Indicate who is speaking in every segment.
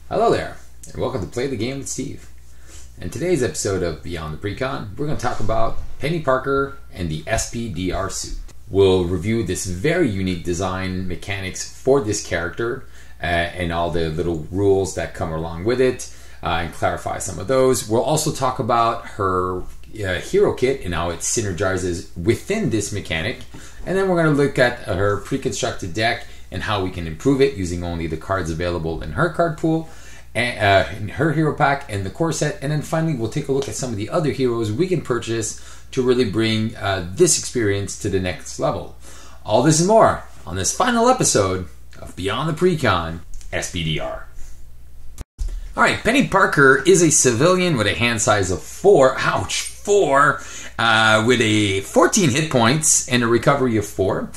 Speaker 1: Hello there, and welcome to Play the Game with Steve. In today's episode of Beyond the Precon, we're going to talk about Penny Parker and the SPDR suit. We'll review this very unique design mechanics for this character and all the little rules that come along with it and clarify some of those. We'll also talk about her hero kit and how it synergizes within this mechanic. And then we're going to look at her pre-constructed deck and how we can improve it using only the cards available in her card pool, and in her hero pack and the core set. And then finally we'll take a look at some of the other heroes we can purchase to really bring this experience to the next level. All this and more on this final episode of Beyond the Precon SPDR. Alright, Penny Parker is a civilian with a hand size of 4, ouch, 4, with a 14 hit points and a recovery of 4.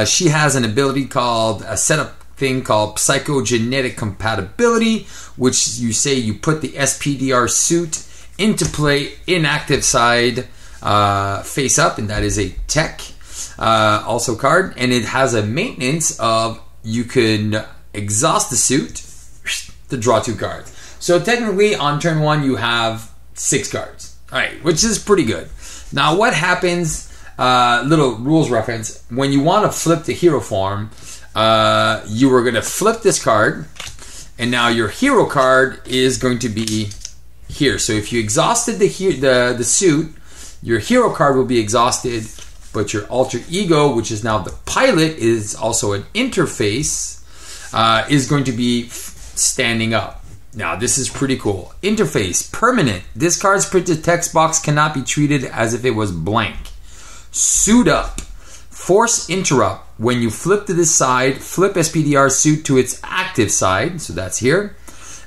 Speaker 1: She has an ability called, a setup thing called psychogenetic compatibility, which you say you put the SPDR suit into play inactive side face up, and that is a tech also card, and it has a maintenance of you can exhaust the suit to draw 2 cards. So technically on turn 1 you have 6 cards. Alright, which is pretty good. Now what happens, little rules reference, when you want to flip the hero form, you are going to flip this card, and now your hero card is going to be here. So if you exhausted the suit, your hero card will be exhausted, but your alter ego, which is now the pilot, is also an interface, is going to be standing up. Now this is pretty cool. Interface, permanent. This card's printed text box cannot be treated as if it was blank. Suit up. Force interrupt. When you flip to this side, flip SPDR suit to its active side. So that's here.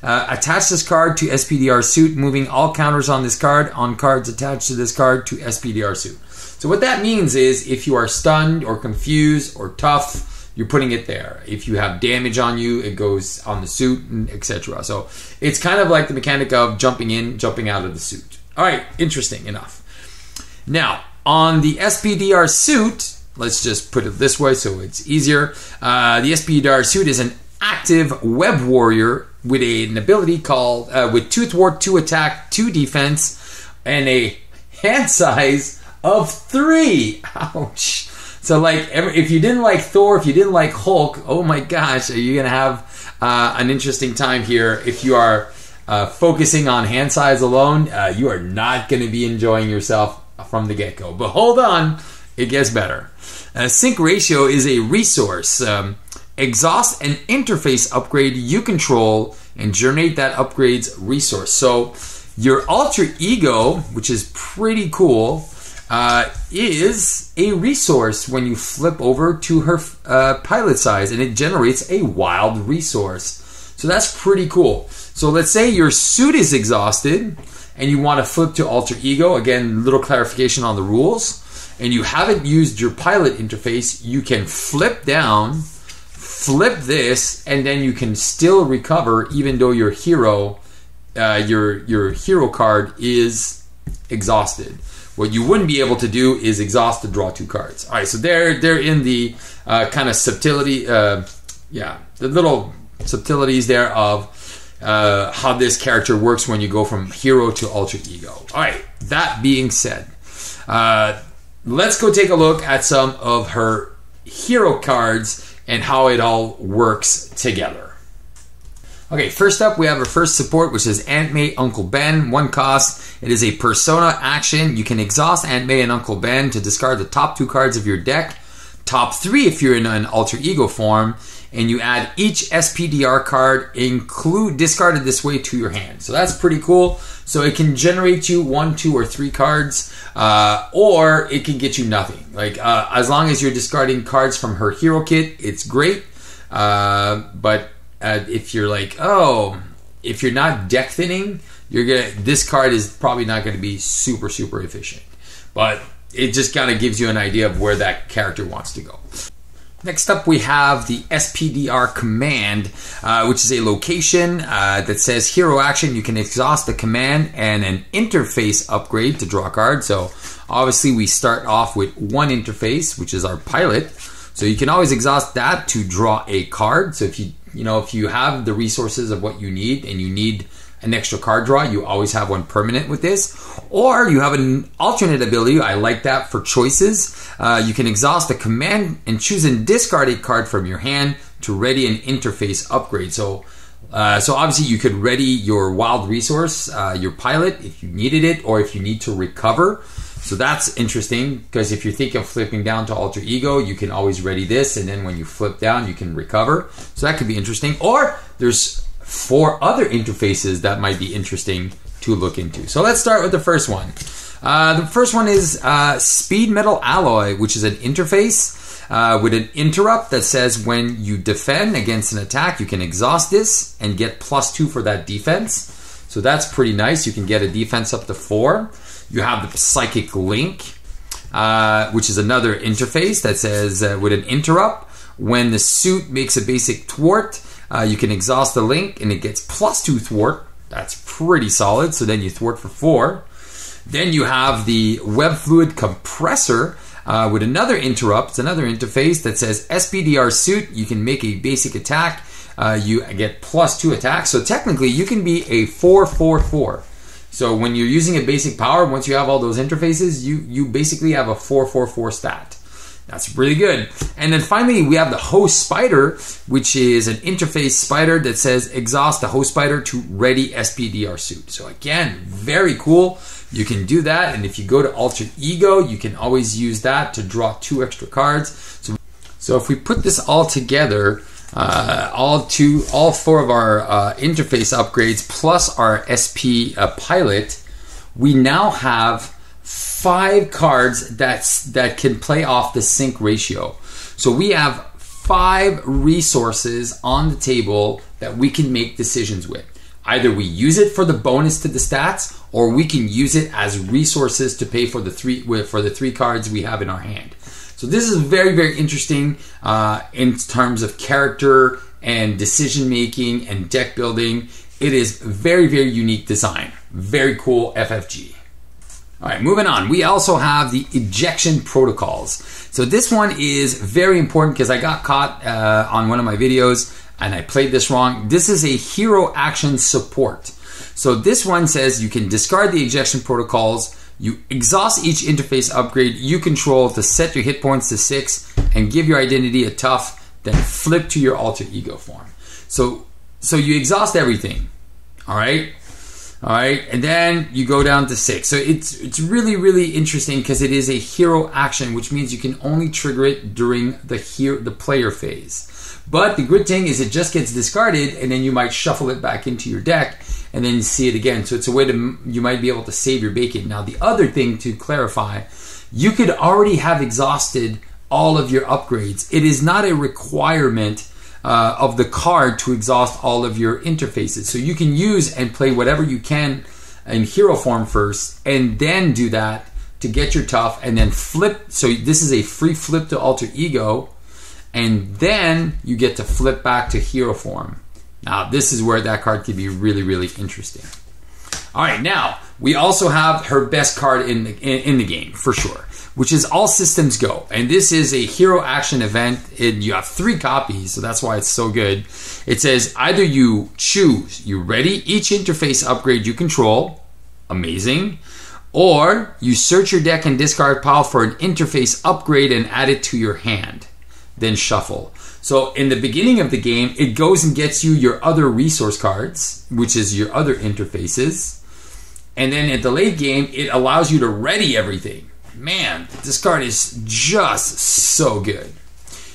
Speaker 1: Attach this card to SPDR suit, moving all counters on this card on cards attached to this card to SPDR suit. So what that means is if you are stunned or confused or tough, you're putting it there. If you have damage on you, it goes on the suit, etc. So it's kind of like the mechanic of jumping in, jumping out of the suit. All right, interesting enough. Now, on the SPDR suit, let's just put it this way so it's easier. The SPDR suit is an active web warrior with an ability called, with 2 thwart, 2 attack, 2 defense, and a hand size of 3. Ouch. So like, if you didn't like Thor, if you didn't like Hulk, oh my gosh, are you going to have an interesting time here. If you are focusing on hand size alone, you are not going to be enjoying yourself from the get-go. But hold on, it gets better. Sync ratio is a resource. Exhaust an interface upgrade you control and generate that upgrade's resource. So your alter ego, which is pretty cool, is a resource when you flip over to her pilot size, and it generates a wild resource. So that's pretty cool. So let's say your suit is exhausted and you want to flip to alter ego. Again, little clarification on the rules. And you haven't used your pilot interface, you can flip down, flip this, and then you can still recover even though your hero, your hero card is exhausted. What you wouldn't be able to do is exhaust to draw 2 cards. All right, so they're in the kind of subtlety, the little subtleties there of how this character works when you go from hero to alter ego. All right, that being said, let's go take a look at some of her hero cards and how it all works together. Okay, first up we have our first support, which is Aunt May, Uncle Ben. 1 cost. It is a persona action. You can exhaust Aunt May and Uncle Ben to discard the top 2 cards of your deck, top 3 if you're in an alter ego form, and you add each SPDR card discarded this way to your hand. So that's pretty cool. So it can generate you 1, 2, or 3 cards, or it can get you nothing. Like as long as you're discarding cards from her hero kit, it's great. But if you're like, if you're not deck thinning, this card is probably not going to be super efficient. But it just kind of gives you an idea of where that character wants to go. Next up, we have the SPDR command, which is a location that says hero action. You can exhaust the command and an interface upgrade to draw a card. So obviously we start off with 1 interface, which is our pilot. So you can always exhaust that to draw a card. So if you if you have the resources of what you need and you need an extra card draw, you always have one permanent with this. Or you have an alternate ability. I like that for choices. You can exhaust a command and choose and discard a card from your hand to ready an interface upgrade. So obviously you could ready your wild resource, your pilot, if you needed it, or if you need to recover. So that's interesting, because if you're thinking of flipping down to alter ego, you can always ready this, and then when you flip down, you can recover. So that could be interesting. Or there's 4 other interfaces that might be interesting to look into. So let's start with the first one. The first one is Speed Metal Alloy, which is an interface with an interrupt that says when you defend against an attack, you can exhaust this and get +2 for that defense. So that's pretty nice. You can get a defense up to 4. You have the Psychic Link, which is another interface that says with an interrupt, when the suit makes a basic thwart, you can exhaust the link and it gets +2 thwart. That's pretty solid. So then you thwart for 4. Then you have the Web Fluid Compressor with another interrupt. It's another interface that says SPDR suit. You can make a basic attack. You get +2 attack. So technically you can be a 4/4/4. So when you're using a basic power, once you have all those interfaces, you basically have a 4/4/4 stat. That's really good. And then finally, we have the Host Spider, which is an interface spider that says exhaust the Host Spider to ready SPDR suit. So again, very cool. You can do that. And if you go to Alter Ego, you can always use that to draw 2 extra cards. So if we put this all together, all 4 of our interface upgrades plus our SP pilot, we now have 5 cards that can play off the sync ratio. So we have 5 resources on the table that we can make decisions with. Either we use it for the bonus to the stats, or we can use it as resources to pay for the 3 cards we have in our hand. So this is very, very interesting in terms of character and decision making and deck building. It is very, very unique design. Very cool FFG. All right, moving on. We also have the ejection protocols. So this one is very important because I got caught on one of my videos and I played this wrong. This is a hero action support. So this one says you can discard the ejection protocols. You exhaust each interface upgrade you control to set your hit points to 6 and give your identity a tough, then flip to your alter ego form. So you exhaust everything. All right, and then you go down to 6. So it's really, really interesting because it is a hero action, which means you can only trigger it during the player phase. But the good thing is it just gets discarded, and then you might shuffle it back into your deck and then see it again. So it's a way you might be able to save your bacon. Now the other thing to clarify, you could already have exhausted all of your upgrades. It is not a requirement of the card to exhaust all of your interfaces. So you can use and play whatever you can in hero form first, and then do that to get your tough, and then flip. So this is a free flip to alter ego, and then you get to flip back to hero form. Now this is where that card could be really, really interesting. All right, now we also have her best card in the game for sure, which is All Systems Go. And this is a hero action event. You have 3 copies, so that's why it's so good. It says either you choose, you ready each interface upgrade you control, amazing, or you search your deck and discard pile for an interface upgrade and add it to your hand, then shuffle. So in the beginning of the game, it goes and gets you your other resource cards, which is your other interfaces. And then at the late game, it allows you to ready everything. Man, this card is just so good.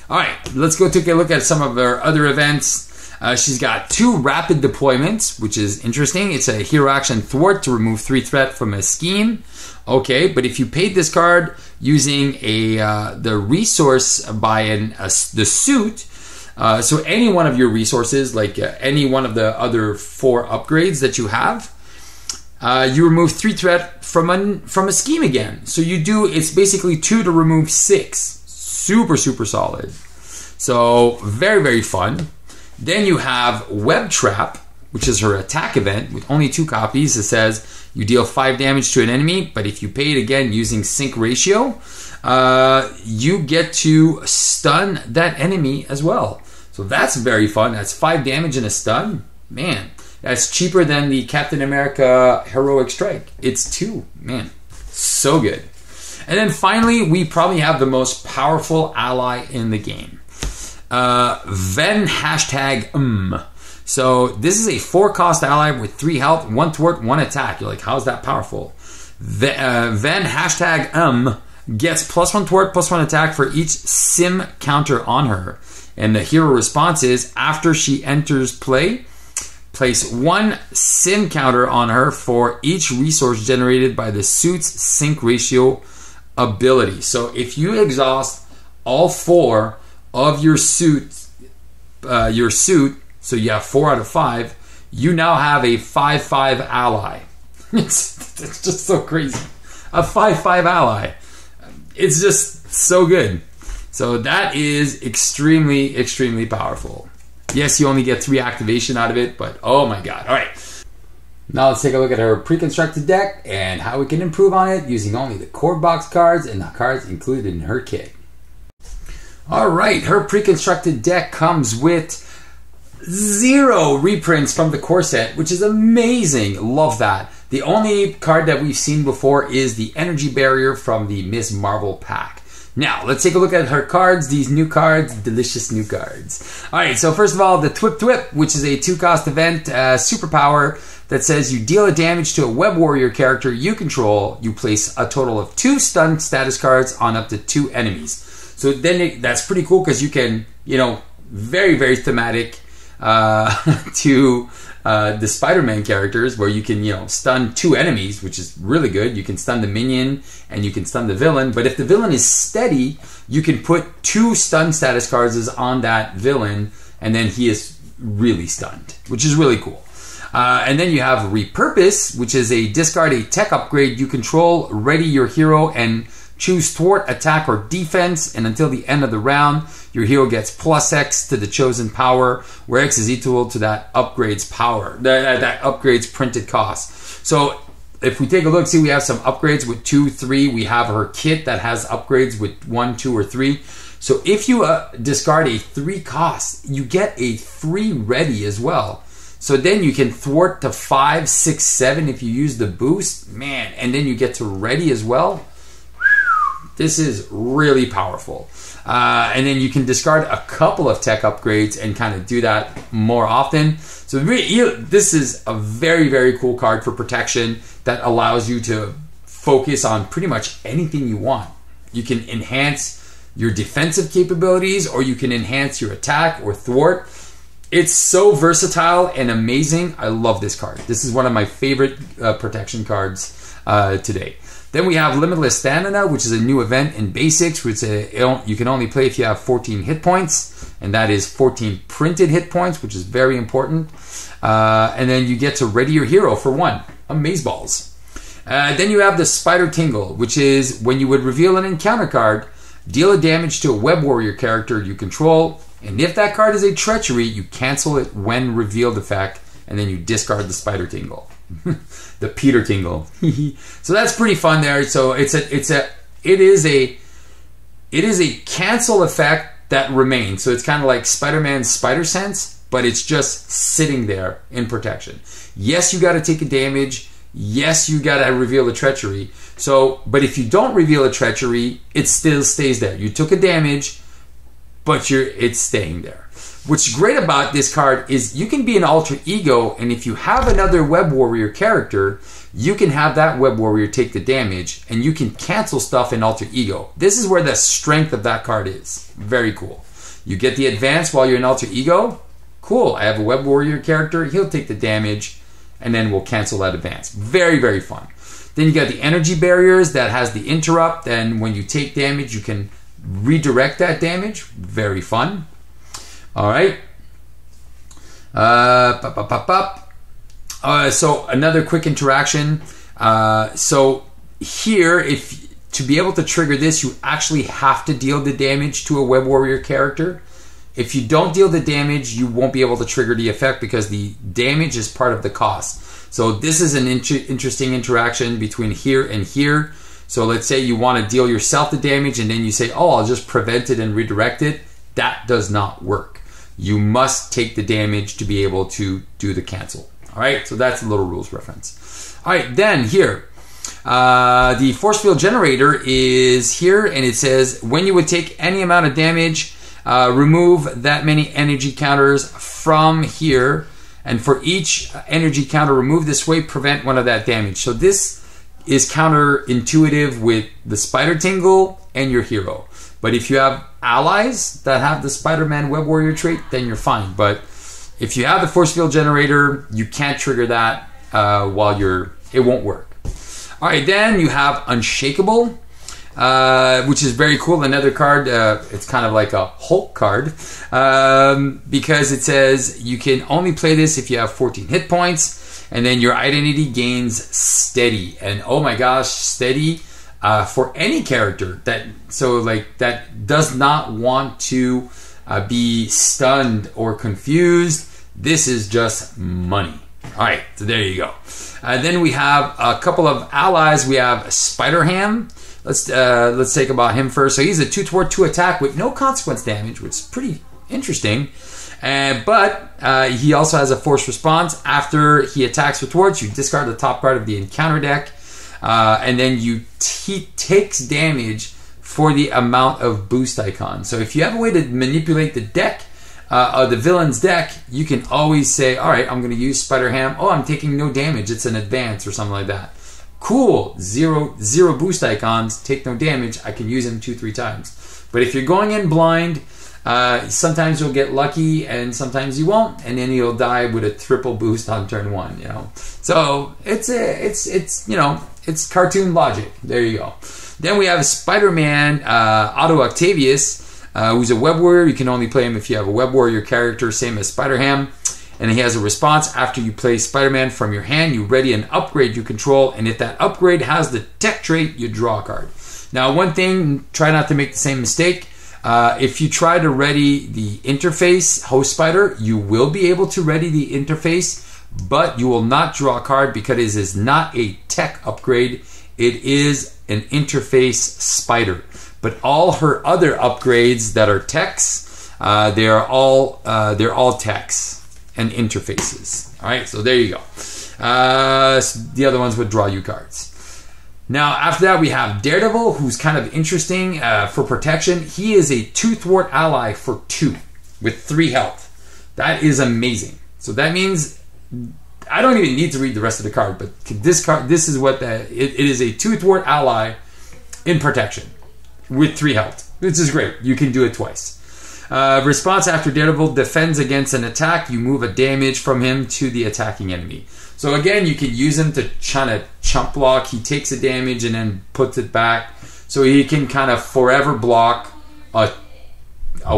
Speaker 1: All right, let's go take a look at some of our other events. She's got 2 rapid deployments, which is interesting. It's a hero action thwart to remove 3 threat from a scheme. Okay, but if you paid this card using the resource by the suit, so any one of your resources, like any one of the other 4 upgrades that you have, you remove 3 threat from a scheme again. So you do, it's basically 2 to remove 6. Super, super solid. So very, very fun. Then you have Web Trap, which is her attack event with only 2 copies. It says you deal 5 damage to an enemy, but if you pay it again using sync ratio, you get to stun that enemy as well. So that's very fun. That's 5 damage and a stun. Man, that's cheaper than the Captain America Heroic Strike. It's 2. Man, so good. And then finally, we probably have the most powerful ally in the game. Ven #. So this is a 4-cost ally with 3 health, 1 thwart, 1 attack. You're like, how's that powerful? Ven #. Gets +1 thwart, +1 attack for each sim counter on her. And the hero response is, after she enters play, place 1 sim counter on her for each resource generated by the suit's sync ratio ability. So if you exhaust all 4 of your suit, so you have 4 out of 5, you now have a 5/5 ally. It's just so crazy. A 5/5 ally. It's just so good. So that is extremely, extremely powerful. Yes, you only get 3 activation out of it, but oh my god. All right. Now let's take a look at her pre-constructed deck and how we can improve on it using only the core box cards and the cards included in her kit. All right, her pre-constructed deck comes with 0 reprints from the core set, which is amazing. Love that. The only card that we've seen before is the Energy Barrier from the Ms. Marvel pack. Now, let's take a look at her cards. These new cards, delicious new cards. All right, so first of all, the Thwip Thwip, which is a 2-cost event superpower that says you deal a damage to a Web Warrior character you control. You place a total of 2 stun status cards on up to 2 enemies. So then that's pretty cool because you can, very, very thematic to the Spider-Man characters where you can, stun 2 enemies, which is really good. You can stun the minion and you can stun the villain. But if the villain is steady, you can put 2 stun status cards on that villain and then he is really stunned, which is really cool. And then you have Repurpose, which is a discard a tech upgrade you control, ready your hero, and choose thwart, attack, or defense. And until the end of the round, your hero gets +X to the chosen power, where X is equal to that upgrade's power, that upgrade's printed cost. So if we take a look, see we have some upgrades with 2, 3. We have her kit that has upgrades with 1, 2, or 3. So if you discard a 3 cost, you get a 3 ready as well. So then you can thwart to 5, 6, 7 if you use the boost. Man, and then you get to ready as well. This is really powerful. And then you can discard a couple of tech upgrades and kind of do that more often. So this is a very, very cool card for protection that allows you to focus on pretty much anything you want. You can enhance your defensive capabilities, or you can enhance your attack or thwart. It's so versatile and amazing. I love this card. This is one of my favorite protection cards today. Then we have Limitless Stamina, which is a new event in Basics, which you can only play if you have 14 hit points, and that is 14 printed hit points, which is very important. And then you get to ready your hero for 1, Amazeballs. Then you have the Spider Tingle, which is when you would reveal an encounter card, deal a damage to a Web Warrior character you control, and if that card is a Treachery, you cancel it when revealed effect, and then you discard the Spider Tingle. The Peter Tingle. So that's pretty fun there. So it is a cancel effect that remains. So it's kind of like Spider-Man's Spider Sense, but it's just sitting there in protection. Yes, you got to take a damage. Yes, you got to reveal a Treachery. So, but if you don't reveal a Treachery, it still stays there. You took a damage, but it's staying there. What's great about this card is you can be an alter ego, and if you have another Web Warrior character, you can have that Web Warrior take the damage, and you can cancel stuff in alter ego. This is where the strength of that card is. Very cool. You get the advance while you're in alter ego. Cool. I have a Web Warrior character. He'll take the damage, and then we'll cancel that advance. Very, very fun. Then you got the Energy Barriers that has the interrupt. Then when you take damage, you can redirect that damage. Very fun. All right. So another quick interaction. So here, to be able to trigger this, you actually have to deal the damage to a Web Warrior character. If you don't deal the damage, you won't be able to trigger the effect because the damage is part of the cost. So this is an interesting interaction between here and here. So let's say you want to deal yourself the damage and then you say, oh, I'll just prevent it and redirect it. That does not work. you must take the damage to be able to do the cancel. All right, so that's a little rules reference. All right, then here, the force field generator is here, and it says when you would take any amount of damage, remove that many energy counters from here, and for each energy counter removed this way, prevent one of that damage. So this is counterintuitive with the Spider Tingle and your hero. But if you have allies that have the Spider-Man Web Warrior trait, then you're fine. But if you have the force field generator, you can't trigger that it won't work. All right, then you have Unshakable, which is very cool. Another card, it's kind of like a Hulk card, because it says you can only play this if you have 14 hit points, and then your identity gains steady. And oh my gosh, steady for any character that does not want to be stunned or confused. This is just money. All right, so there you go. Then we have a couple of allies. We have Spider-Ham. Let's take about him first. So he's a 2/2 attack with no consequence damage, which is pretty interesting. But he also has a force response. After he attacks with torch, you discard the top card of the encounter deck, and then he takes damage for the amount of boost icons. So if you have a way to manipulate the deck, the villain's deck, you can always say, all right, I'm going to use Spider-Ham. Oh, I'm taking no damage. It's an advance or something like that. Cool. Zero boost icons, take no damage. I can use him 2-3 times. But if you're going in blind, sometimes you'll get lucky and sometimes you won't, and then you'll die with a triple boost on turn 1. So it's cartoon logic. There you go. Then we have Spider-Man Otto Octavius, who's a Web Warrior. You can only play him if you have a Web Warrior character, same as Spider-Ham. And he has a response. After you play Spider-Man from your hand, you ready an upgrade you control, and if that upgrade has the tech trait, you draw a card. Now, one thing, try not to make the same mistake. If you try to ready the interface Host Spider, you will be able to ready the interface, but you will not draw a card because it is not a tech upgrade. It is an interface Spider. But all her other upgrades that are techs, they're all techs and interfaces. All right, so there you go. The other ones would draw you cards. Now, after that, we have Daredevil, who's kind of interesting for protection. He is a 2-thwart ally for 2 with 3 health. That is amazing. So that means I don't even need to read the rest of the card, but this card, this is what it is, a 2-thwart ally in protection with 3 health. This is great. You can do it twice. Response after Daredevil defends against an attack, you move a damage from him to the attacking enemy. So again, you can use him to kind of chump block. He takes a damage and then puts it back. So he can kind of forever block a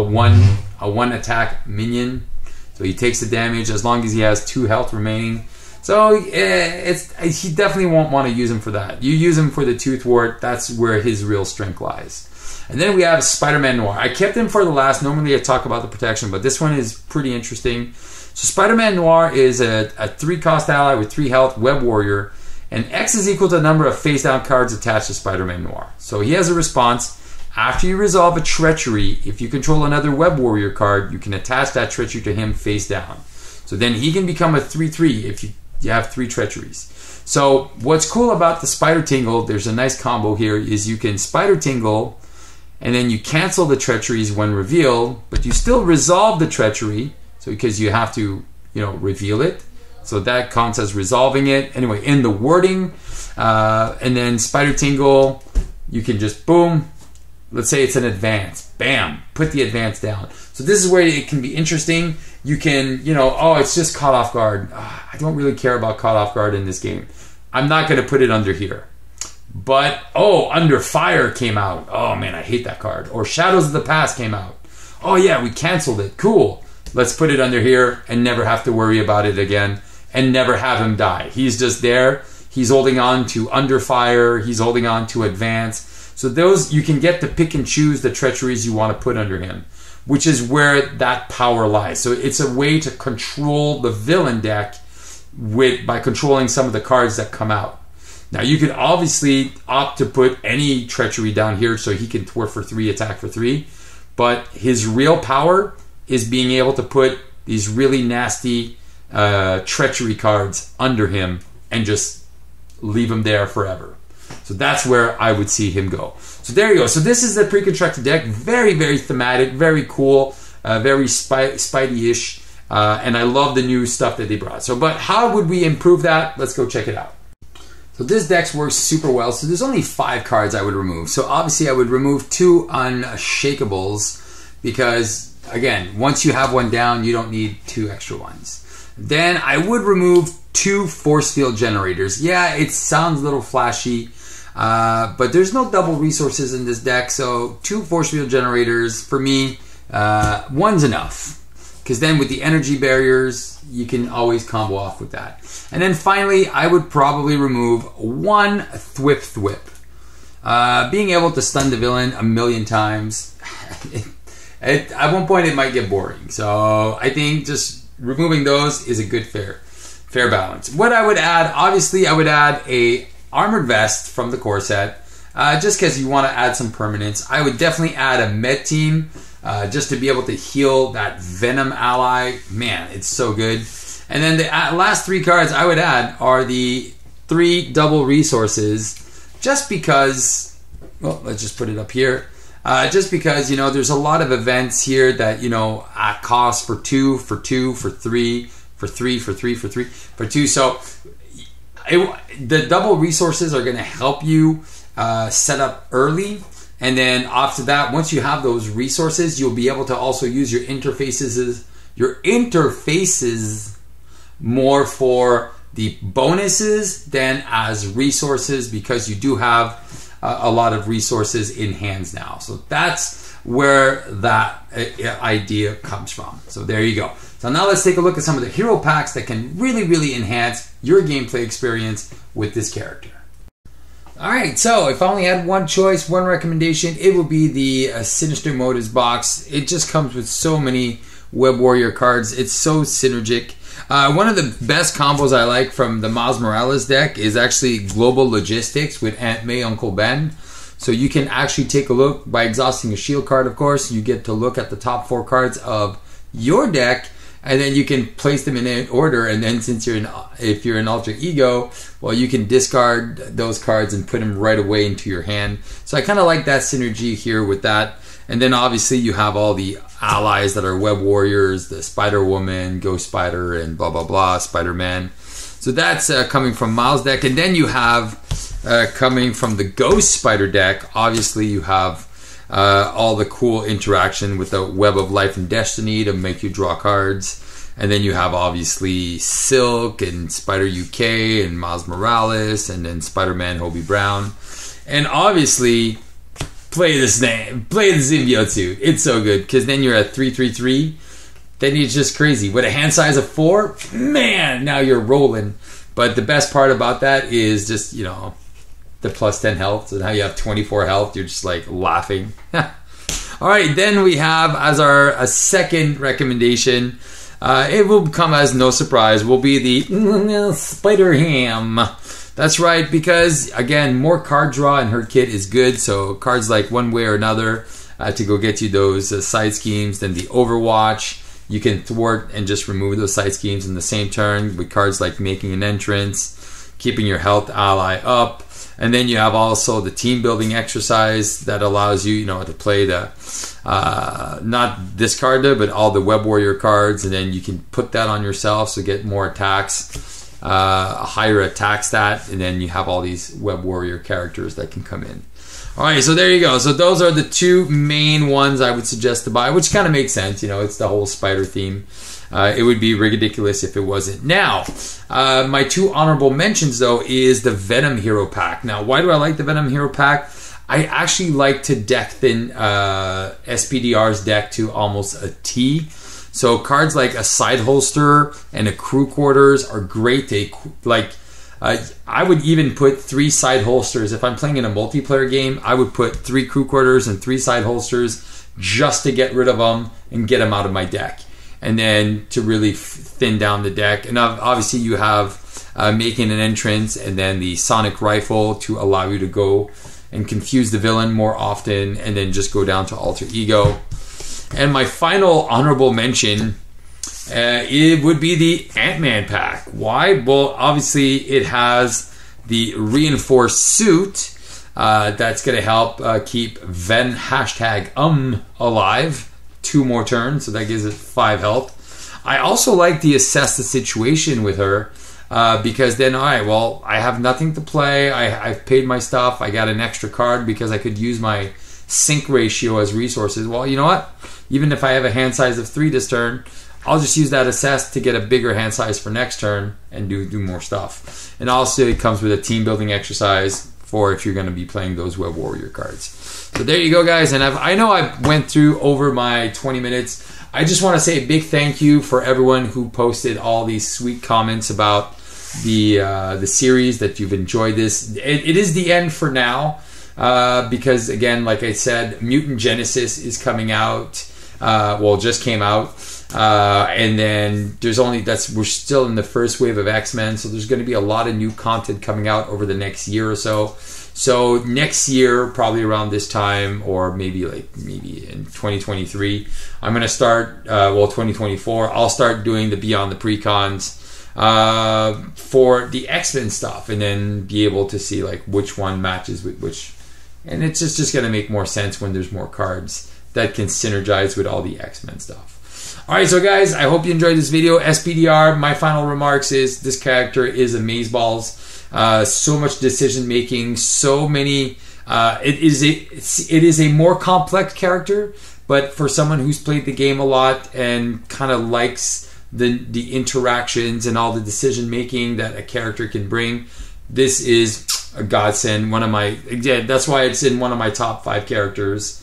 Speaker 1: one attack minion. So he takes the damage as long as he has 2 health remaining. So he definitely won't want to use him for that. You use him for the 2-thwart. That's where his real strength lies. And then we have Spider-Man Noir. I kept him for the last. Normally I talk about the protection, but this one is pretty interesting. So Spider-Man Noir is a 3-cost ally with 3 health, Web Warrior, and X is equal to the number of face-down cards attached to Spider-Man Noir. So he has a response. After you resolve a treachery, if you control another Web Warrior card, you can attach that treachery to him face down. So then he can become a 3/3 if you have 3 treacheries. So what's cool about the Spider Tingle, there's a nice combo here, is you can Spider Tingle and then you cancel the treacheries when revealed, but you still resolve the treachery, so because you have to, reveal it. So that counts as resolving it. Anyway, in the wording, and then Spider Tingle, you can just boom. Let's say it's an advance. Bam, put the advance down. So this is where it can be interesting. You can, it's just caught off guard. I don't really care about caught off guard in this game. I'm not going to put it under here. But, Under Fire came out. Oh man, I hate that card. Or Shadows of the Past came out. Oh yeah, we canceled it. Cool. Let's put it under here and never have to worry about it again and never have him die. He's just there. He's holding on to Under Fire. He's holding on to Advance. So those, you can get to pick and choose the treacheries you want to put under him, which is where that power lies. So it's a way to control the villain deck by controlling some of the cards that come out. Now you could obviously opt to put any treachery down here so he can thwart for 3, attack for 3, but his real power is being able to put these really nasty treachery cards under him and just leave him there forever. So that's where I would see him go. So there you go. So this is the pre-constructed deck. Very, very thematic, very cool, very Spidey-ish. And I love the new stuff that they brought. So, but how would we improve that? Let's go check it out. So this deck works super well. So there's only 5 cards I would remove. So obviously I would remove 2 Unshakables because, again, once you have one down, you don't need 2 extra ones. Then I would remove 2 force field generators. Yeah, it sounds a little flashy, but there's no double resources in this deck. So 2 force field generators, for me, one's enough. Because then with the energy barriers, you can always combo off with that. And then finally, I would probably remove 1 Thwip. Being able to stun the villain a million times, at one point it might get boring. So I think just removing those is a good fair balance. What I would add, obviously I would add a armored vest from the core set, just because you want to add some permanence. I would definitely add a med team, just to be able to heal that Venom ally. Man, it's so good. And then the last 3 cards I would add are the 3 double resources, just because, well, let's just put it up here. Just because, you know, there's a lot of events here that, you know, cost for 2, for 2, for 3, for 3, for 3, for 3, for 2. So the double resources are going to help you set up early. And then after that, once you have those resources, you'll be able to also use your interfaces more for the bonuses than as resources, because you do have a lot of resources in hands now. So that's where that idea comes from. So there you go. So now let's take a look at some of the hero packs that can really, really enhance your gameplay experience with this character. Alright, so if I only had one choice, one recommendation, it would be the Sinister Motives box. It just comes with so many Web Warrior cards. It's so synergic. One of the best combos I like from the Miles Morales deck is actually Global Logistics with Aunt May, Uncle Ben. So you can actually take a look by exhausting a shield card, of course. You get to look at the top 4 cards of your deck, and then you can place them in order. And then since if you're an alter ego, well, you can discard those cards and put them right away into your hand. So I kind of like that synergy here with that. And then obviously you have all the allies that are Web Warriors, the Spider-Woman, Ghost Spider, and blah, blah, blah, Spider-Man. So that's coming from Miles' deck. And then you have coming from the Ghost Spider deck, obviously you have all the cool interaction with the Web of Life and Destiny to make you draw cards. And then you have obviously Silk and Spider UK and Miles Morales and then Spider-Man Hobie Brown. And obviously play the symbiote suit. It's so good because then you're at 3/3/3. Then it's just crazy. With a hand size of 4, man, now you're rolling. But the best part about that is just, you know, the plus 10 health. So now you have 24 health. You're just like laughing. All right, then we have as our second recommendation, it will come as no surprise, will be the Spider Ham. That's right, because again, more card draw in her kit is good. So cards like One Way or Another to go get you those side schemes. Then the Overwatch, you can thwart and just remove those side schemes in the same turn with cards like Making an Entrance, keeping your health ally up. And then you have also the team building exercise that allows you, you know, to play the, not discard it, but all the Web Warrior cards. And then you can put that on yourself, so get more attacks, a higher attack stat. And then you have all these Web Warrior characters that can come in. All right, so there you go. So those are the 2 main ones I would suggest to buy, which kind of makes sense. You know, it's the whole spider theme. It would be ridiculous if it wasn't. Now, my 2 honorable mentions, though, is the Venom Hero Pack. Now, why do I like the Venom Hero Pack? I actually like to deck thin SPDR's deck to almost a T. So cards like a Side Holster and a Crew Quarters are great. I would even put 3 side holsters. If I'm playing in a multiplayer game, I would put 3 Crew Quarters and 3 side holsters just to get rid of them and get them out of my deck. And then to really thin down the deck. And obviously you have Making an Entrance and then the Sonic Rifle to allow you to go and confuse the villain more often and then just go down to alter ego. And my final honorable mention, it would be the Ant-Man pack. Why? Well, obviously it has the reinforced suit that's going to help keep Ven alive 2 more turns, so that gives it 5 health. I also like the assess the situation with her because then, all right, well, I have nothing to play. I've paid my stuff. I got an extra card because I could use my sync ratio as resources. Well, you know what? Even if I have a hand size of 3 this turn, I'll just use that assess to get a bigger hand size for next turn and do more stuff. And also it comes with a team building exercise for if you're going to be playing those Web Warrior cards. So there you go, guys. And I know I went through over my 20 minutes. I just want to say a big thank you for everyone who posted all these sweet comments about the series, that you've enjoyed this. It is the end for now because, again, like I said, Mutant Genesis is coming out. Well, just came out. And then there's we're still in the first wave of X-Men, so there's going to be a lot of new content coming out over the next year or so. So next year, probably around this time, or maybe in 2023, I'm going to start, 2024, I'll start doing the Beyond the Precons for the X-Men stuff, and then be able to see like which one matches with which. And it's just going to make more sense when there's more cards that can synergize with all the X-Men stuff. Alright, so guys, I hope you enjoyed this video. SPDR, my final remarks is this character is amazeballs. So much decision making, so many. It is a more complex character, but for someone who's played the game a lot and kind of likes the interactions and all the decision making that a character can bring, this is a godsend. That's why it's in one of my top 5 characters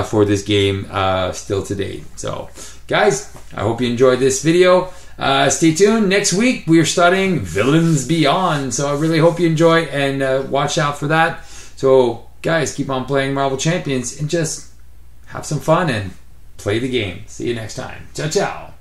Speaker 1: for this game still to date. So, guys, I hope you enjoyed this video. Stay tuned. Next week, we are starting Villains Beyond. So I really hope you enjoy and watch out for that. So, guys, keep on playing Marvel Champions and just have some fun and play the game. See you next time. Ciao, ciao.